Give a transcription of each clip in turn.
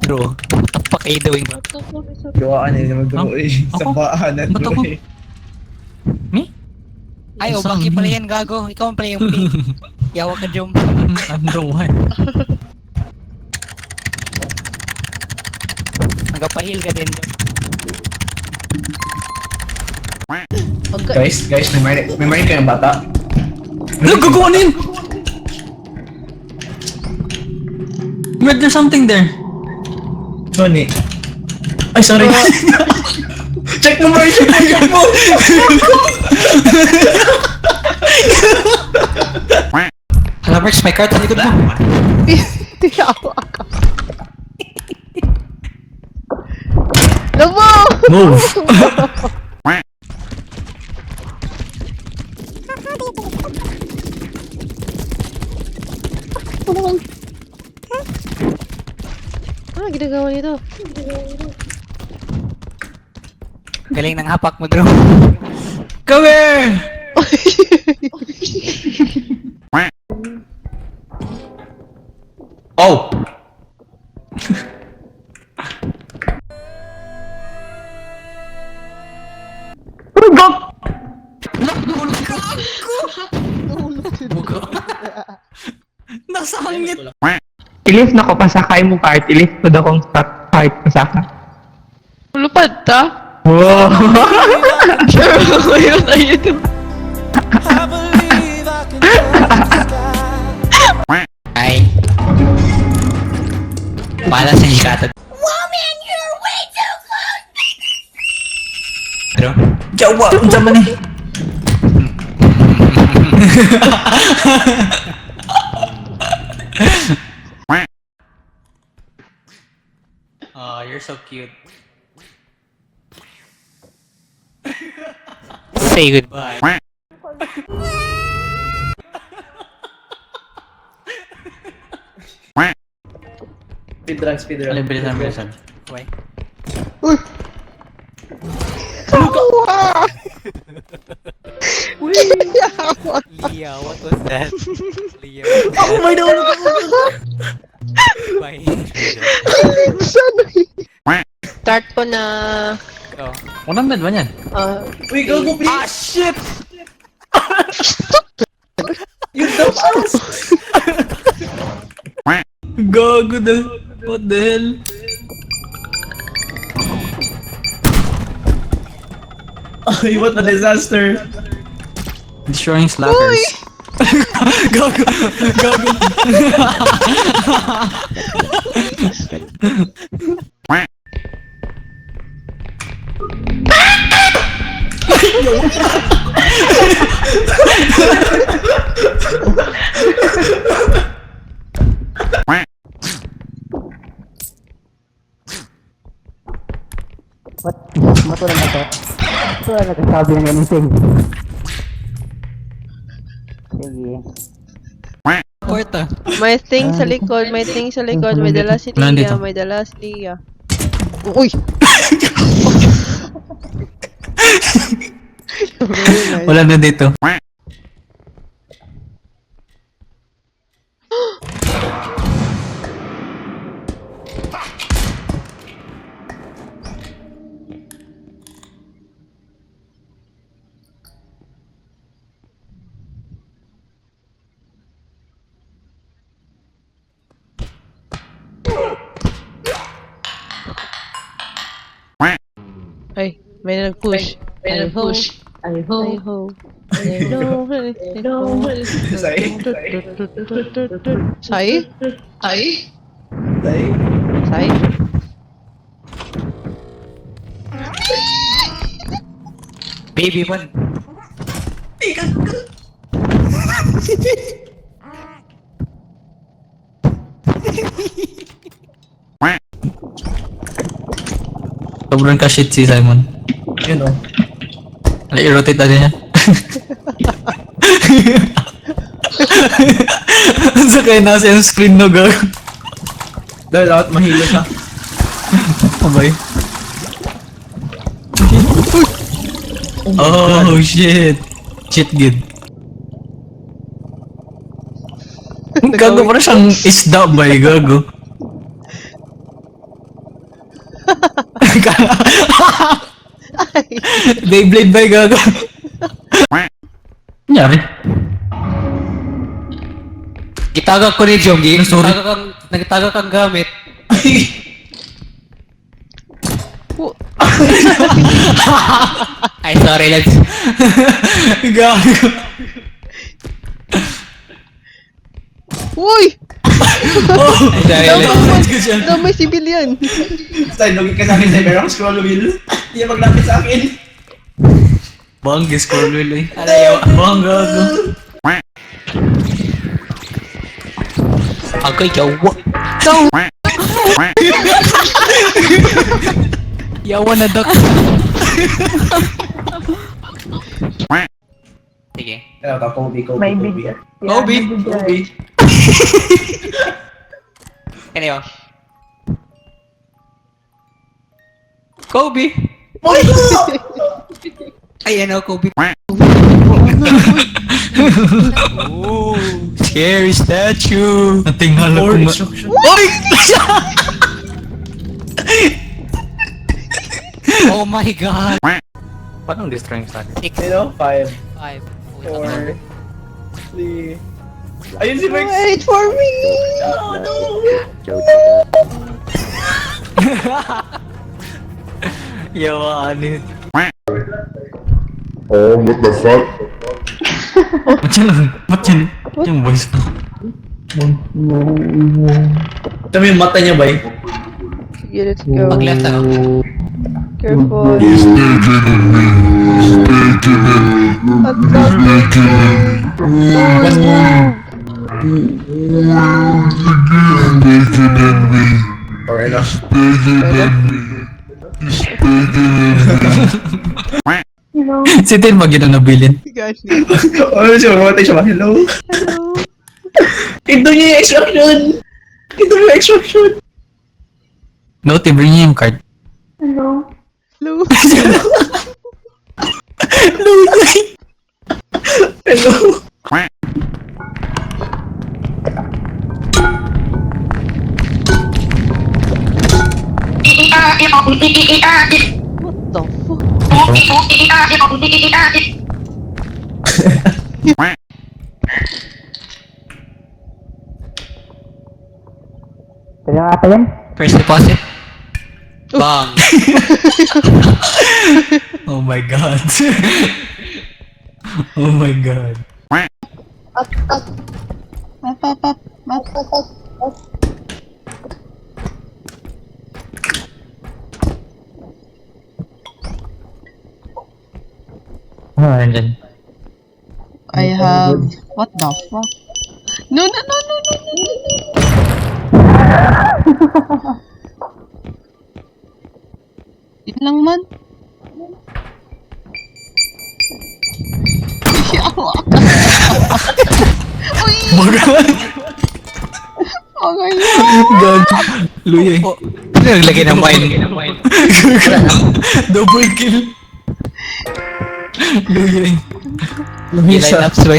Bro, what the fuck are you doing? What the fuck is up? Gawaan eh, naman bro Huh? eh. Sa Ako? baanan Ba't bro ako? eh. Me? Ay, o Saan? baki pala yan, gago. Ikaw ang pala yung pink. Yawa ka, Jom. I'm the one. Nagapahil ka din, Jom. Guys, may marin kayong bata. Nagagawa na yun! Wait, there's something there. Johnny. Ay, sorry. Check mo Mars, check mo! Hala, Merch, may cart sa likod mo. Yawa ka. Labo! Move! Ano ginagawa nito? Galing ng hapak mo, bro. Come here! Oh! Nasa hangit! I-lift na ko pasakay mo part, i-lift ko daw kong start part pasaka. Lupad ta? Wow! Sure, ayun, ayun. Ay. Para sa hikatan. Woman, you're way too close! Bro. Jawa! Unsa man eh! Oh, you're so cute. Say goodbye. Speedrun. Alin, bilisan, bilisan. Why? Leah, what was that? Leah, Oh my god! bye. Start ko na... Oh. 100 ba yan? Uy, go, please! Ah, shit! You dumb ass! Gago na! What the hell? Ay, what a disaster! Destroying slackers. Gago! Gago! Porta. May thing sa likod, may thing sa likod, may dala si Nandito. Lia, may dala si Lia. Uy! Wala na dito. Ay, may nag-push. Ay ho, ay ho, ay ho. Ay ho, ay ho. Say. Say? Say? Say. Say? Baby one. Sobrang ka-shit si Simon. Yun o. I-rotate na niya. Ang sakay nasa yung screen no gago. Dahil dapat mahilo siya. Abay. Oh shit. Shit good. Gago para siyang isda ba gago. Beyblade ba yung gago? Nangyari? Gitagak ko ni Jomgi. Nagtagak kang gamit. Ay, sorry, lads. Gago. Uy! Ay, sorry, lads. Damay civilian. Style, login ka sa akin, Cyber. Ako scroll wheel. Hindi yan maglapit sa akin. Bangga scroll wheel eh. Alayaw. Bangga gago. Agay, yawa. Yawa na, Doc. Sige. Ano ka, Kobe. May video. Kobe. Kobe. Ano yun? Kobe. Oh my God! Ay, ano, Kobe. Oh, scary statue. Natingala ko More ma... instruction. Oh my God. Paano destroying sa atin? 6, You know, 5, 5, 4, 3. Ayun si Max! Wait for me! Oh no! Yawa, ano yun? Oh, what the fuck? Ba't yan? Ba't yan? Yung voice mo. Ito mo yung mata niya ba eh? Sige, let's go. Pag left ako. Careful. Or ano? Si Tin ba gina nabilin? Gosh. Oh, siya, mamatay siya ba? Hello? Hello. Ito niya yung extraction! Ito yung extraction! No, Tin, bring niya yung card. Hello. Hello? What the fuck? Kaya ata yan? First deposit. Bang. Oh my god. Oh my god. Ah, andyan. I have... What the fuck? No. Yun lang man. Yawa. Uy! Bagal. Okay. God. Luya. Oh, ano naglagay ng wine? Double kill. Luya. Yung line-ups ba?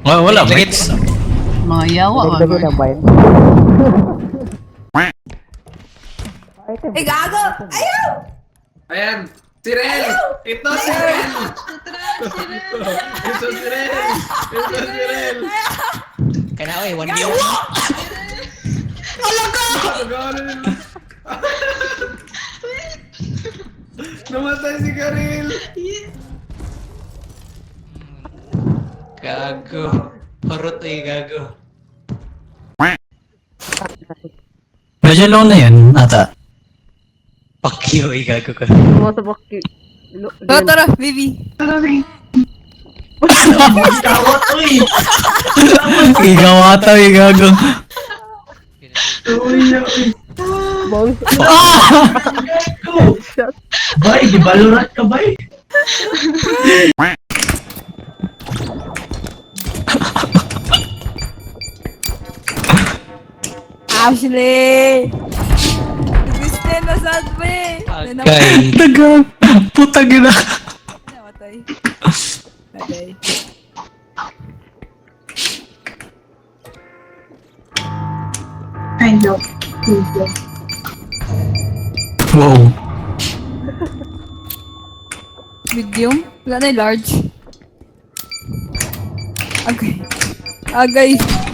Wala, Lagay- mates. Mga yawa. Hey, gago! Ayaw! Ayan! Si Ren! Ito si Ren! Ito si Ren! Ito si Ren! Kaya na, 1 year. Namatay si Karil! Gago. Horot eh, gago. Medyo low na yan, ata. Fuck you, eh, gago ka. Mga sabaki. Tara, baby. Ikaw ata, gago. Bay, di Valorant ka, bay? Ashley! Gusto na sad mo eh. Okay. Dagang. Puta gina. Namatay. Namatay. Wow. Medium? Wala na yung large. Okay. Ah, guys.